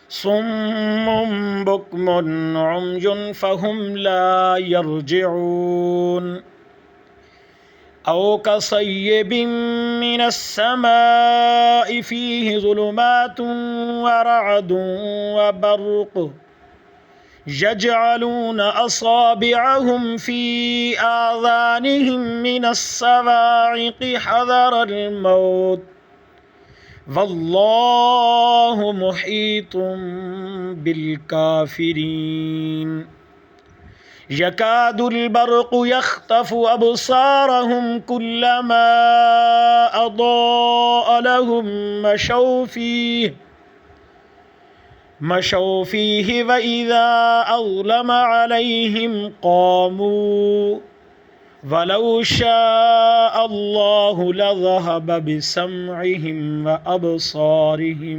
صم بكم عمي فهم لا يرجعون أو كصيب من السماء فيه ظلمات ورعد وبرق يجعلون أصابعهم في آذانهم من الصواعق حذر الموت والله محيط بالكافرين يكاد البرق يخطف أبصارهم كلما أضاء لهم مشوا فيه وإذا أظلم عليهم قاموا ولو شاء الله لذهب بسمعهم وأبصارهم